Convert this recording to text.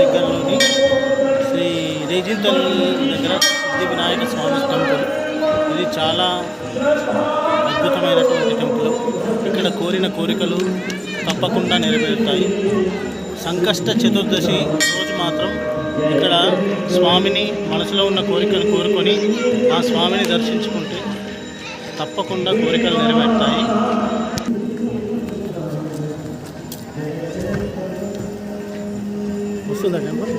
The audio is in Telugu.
దగ్గరలోని శ్రీ రేజింతల్ దగ్గర సిద్ధి వినాయక స్వామి టెంపుల్. ఇది చాలా అద్భుతమైనటువంటి టెంపుల్. ఇక్కడ కోరిన కోరికలు తప్పకుండా నెరవేరుతాయి. సంకష్ట చతుర్దశి రోజు మాత్రం ఇక్కడ స్వామిని మనసులో ఉన్న కోరికను కోరుకొని ఆ స్వామిని దర్శించుకుంటే తప్పకుండా కోరికలు నెరవేరుతాయి. వస్తుందా టెంపుల్?